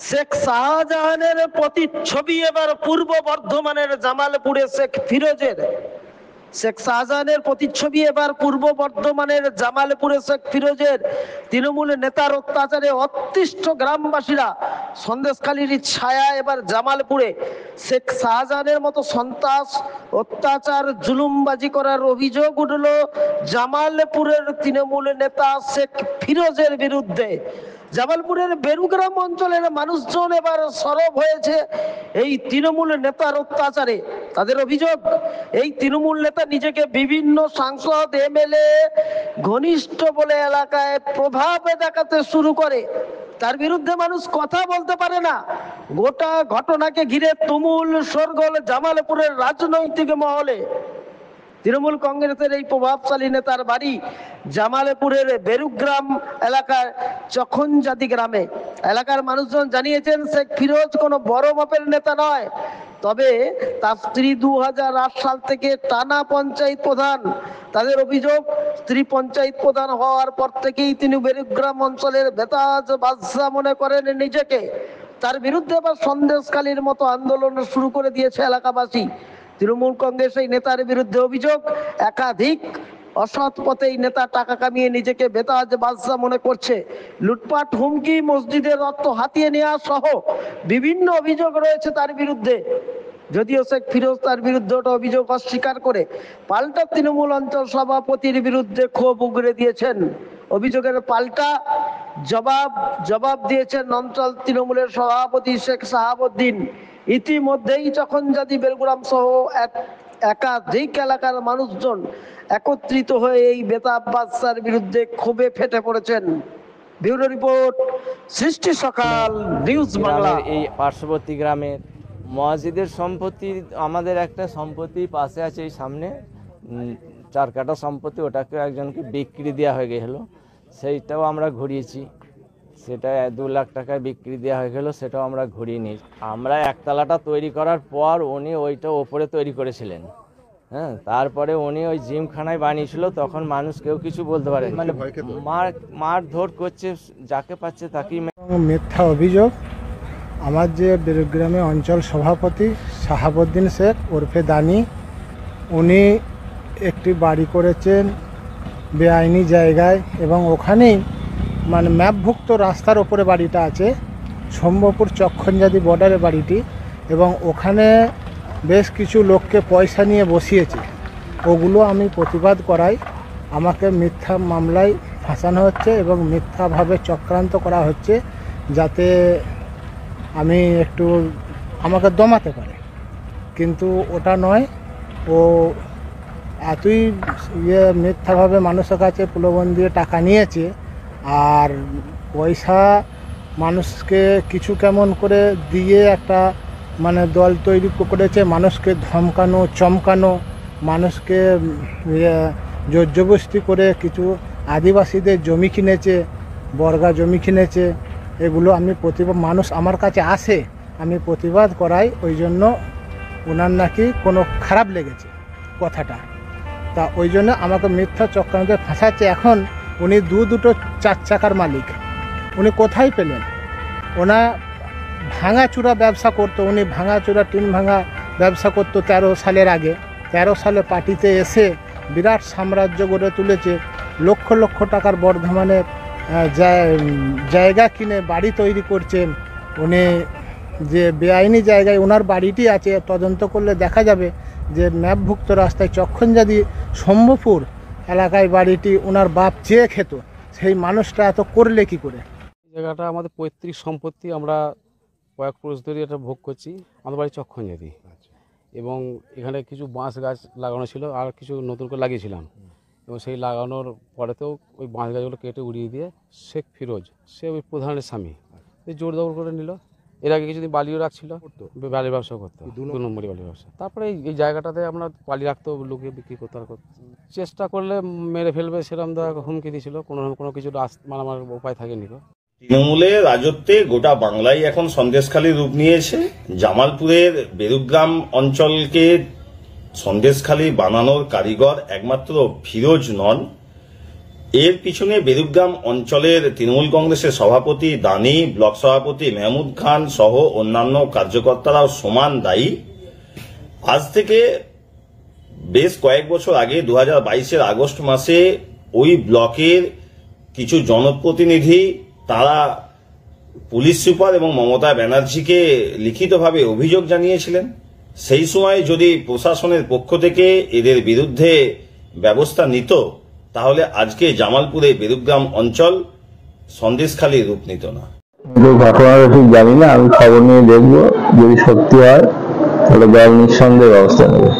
শেখ শাহজাহানের প্রতিচ্ছবি এবার পূর্ব বর্ধমানের জামালপুরে শেখ ফিরোজের। শেখ শাহজাহানের প্রতিচ্ছবি এবার পূর্ব বর্ধমানের জামালপুরে শেখ ফিরোজের। তৃণমূল নেতার অত্যাচারে অতিষ্ঠ গ্রামবাসীরা সন্দেশখালীর ছায়া এবার জামালপুরে। শেখ শাহজাহানের মতো সন্ত্রাস, অত্যাচার, জুলুমবাজি করার অভিযোগ উঠল জামালপুরের তৃণমূল নেতা শেখ ফিরোজের বিরুদ্ধে। জামালপুরের বেরুগ্রাম অঞ্চলের মানুষজন এবার সরব হয়েছে এই তৃণমূল নেতার অত্যাচারে। তাদের অভিযোগ, এই তৃণমূল নেতা নিজেকে বিভিন্ন সাংসদ, এমএলএ ঘনিষ্ঠ বলে এলাকায় প্রভাব দেখাতে শুরু করে। তার বিরুদ্ধে মানুষ কথা বলতে পারে না। গোটা ঘটনাকে ঘিরে তুমুল শোরগোল জামালপুরের রাজনৈতিক মহলে। তৃণমূল কংগ্রেসের এই প্রভাবশালী নেতার বাড়ি জামালপুরের বেরুগ্রাম এলাকার চখনজাতি গ্রামে। এলাকার মানুষজন জানিয়েছেন শেখ ফিরোজ কোনো বড় মাপের নেতা নয়, তবে তার স্ত্রী 2008 সাল থেকে টানা পঞ্চায়েত প্রধান। তাদের অভিযোগ, স্ত্রী পঞ্চায়েত প্রধান হওয়ার পর থেকেই তিনি বেরুগ্রাম অঞ্চলের বেতাজ বাদশা মনে করেন নিজেকে। তার বিরুদ্ধে আবার সন্দেশখালীর মতো আন্দোলন শুরু করে দিয়েছে এলাকাবাসী। তৃণমূল কংগ্রেস এই নেতার বিরুদ্ধে অভিযোগ, একাধিক অসৎ পথে এই নেতা টাকা কামিয়ে নিজেকে বেতাজ বাদশা মনে করছে। লুটপাট, হুমকি, মসজিদের অর্থ হাতিয়ে নেওয়া সহ বিভিন্ন অভিযোগ রয়েছে তার বিরুদ্ধে। যদিও শেখ ফিরোজ তার বিরুদ্ধে ওটা অভিযোগ অস্বীকার করে পাল্টা তৃণমূল অঞ্চল সভাপতির বিরুদ্ধে ক্ষোভ উগরে দিয়েছেন। অভিযোগের পাল্টা জবাব দিয়েছেন অঞ্চল তৃণমূলের সভাপতি শেখ শাহাবুদ্দিন। ইতিমধ্যেই চখনজাতি, বেলগ্রাম সহ একাধিক এলাকার মানুষজন একত্রিত হয়ে এই বেতাব বাদশার বিরুদ্ধে ক্ষোভে ফেটে পড়েছেন। ব্যুরো রিপোর্ট, সৃষ্টি সকাল, নিউজ বাংলা। এই পার্শ্ববর্তী গ্রামের মসজিদের সম্পত্তি, আমাদের একটা সম্পত্তি পাশে আছে এই সামনে 4 কাঠা সম্পত্তি, ওটাকে একজনকে বিক্রি দেওয়া হয়ে গেল। সেইটাও আমরা ঘুরিয়েছি, সেটা 2 লাখ টাকায় বিক্রি দেওয়া হয়ে গেল, সেটাও আমরা ঘুরিয়ে নিই। আমরা একতলাটা তৈরি করার পর উনি ওইটা ওপরে তৈরি করেছিলেন। হ্যাঁ, তারপরে উনি ওই জিমখানায় বানিয়েছিল, তখন মানুষ কেউ কিছু বলতে পারে, মানে মারধর করছে, যাকে পাচ্ছে তাকেই। মিথ্যা অভিযোগ। আমার যে বেরুগ্রামে অঞ্চল সভাপতি শাহাবুদ্দিন শেখ ওরফে দানি, উনি একটি বাড়ি করেছেন বেআইনি জায়গায়, এবং ওখানেই মানে ম্যাপভুক্ত রাস্তার ওপরে বাড়িটা আছে, শম্ভপুর চক্ষনজাতি বর্ডারে বাড়িটি, এবং ওখানে বেশ কিছু লোককে পয়সা নিয়ে বসিয়েছে। ওগুলো আমি প্রতিবাদ করাই। আমাকে মিথ্যা মামলায় ফাঁসানো হচ্ছে এবং মিথ্যাভাবে চক্রান্ত করা হচ্ছে, যাতে আমি একটু আমাকে দমাতে পারে, কিন্তু ওটা নয়। ও এতই মিথ্যাভাবে মানুষের কাছে প্রলোভন দিয়ে টাকা নিয়েছে, আর পয়সা মানুষকে কিছু কেমন করে দিয়ে একটা মানে দল তৈরি করেছে, মানুষকে ধমকানো, চমকানো, মানুষকে জোরজবস্তি করে কিছু আদিবাসীদের জমি কিনেছে, বর্গা জমি কিনেছে। এগুলো আমি মানুষ আমার কাছে আসে, আমি প্রতিবাদ করাই। ওই জন্য ওনার নাকি কোনো খারাপ লেগেছে কথাটা, তা ওই জন্য আমাকে মিথ্যা চক্রান্তে ফাঁসাচ্ছে। এখন উনি দুটো 4 চাকার মালিক, উনি কোথায় পেলেন? ওনা ভাঙাচুরা ব্যবসা করতো, উনি ভাঙাচুরা টিন ভাঙা ব্যবসা করতো 13 সালের আগে। 13 সালে পার্টিতে এসে বিরাট সাম্রাজ্য গড়ে তুলেছে। লক্ষ লক্ষ টাকার বর্ধমানে জায়গা কিনে বাড়ি তৈরি করছেন। উনি যে বেআইনি জায়গায় ওনার বাড়িটি আছে, তদন্ত করলে দেখা যাবে যে ম্যাপভুক্ত রাস্তায় চক্ষনজাতি শম্ভপুর এলাকায় বাড়িটি ওনার বাপ চেয়ে খেত। সেই মানুষটা এত করলে কি করে? জায়গাটা আমাদের পৈতৃক সম্পত্তি, আমরা কয়েক পুরুষ ধরে এটা ভোগ করছি। আমাদের বাড়ি চক্ষনজাতি, এবং এখানে কিছু বাঁশ গাছ লাগানো ছিল, আর কিছু নতুন করে লাগিয়েছিলাম, এবং সেই লাগানোর পরেতেও ওই বাঁশ গাছগুলো কেটে উড়িয়ে দিয়ে শেখ ফিরোজ, সে ওই প্রধানের স্বামী, জোর দখল করে নিল। এর আগে কিছুদিন বালিও রাখছিল, বালির ব্যবসা করতো, 2 নম্বরই বালির ব্যবসা। তারপরে এই জায়গাটাতে আমরা বালি রাখতো, লুকিয়ে বিক্রি করতে চেষ্টা করলে মেরে ফেলবে, সেরকম হুমকি দিয়েছিল। কোনো কিছু মারামার উপায় থাকেনি। তৃণমূলের রাজত্বে গোটা বাংলায় এখন সন্দেশখালী রূপ নিয়েছে। জামালপুরের বেরুগ্রাম অঞ্চলকে সন্দেশখালী বানানোর কারিগর একমাত্র ফিরোজ নন, এর পিছনে বেরুগ্রাম অঞ্চলের তৃণমূল কংগ্রেসের সভাপতি দানি, ব্লক সভাপতি মেহমুদ খান সহ অন্যান্য কার্যকর্তারাও সমান দায়ী। আজ থেকে বেশ কয়েক বছর আগে 2022-এর আগস্ট মাসে ওই ব্লকের কিছু জনপ্রতিনিধি তারা পুলিশ সুপার এবং মমতা ব্যানার্জিকে লিখিতভাবে অভিযোগ জানিয়েছিলেন। সেই সময় যদি প্রশাসনের পক্ষ থেকে এদের বিরুদ্ধে ব্যবস্থা নিত, তাহলে আজকে জামালপুরে বেরুগ্রাম অঞ্চল সন্দেশখালী রূপ নিত না। ঘটনাটা ঠিক জানি না, আমি খবর নিয়ে দেখবো, যদি সত্যি হয় তাহলে দল নিঃসন্দেহে ব্যবস্থা নেবে।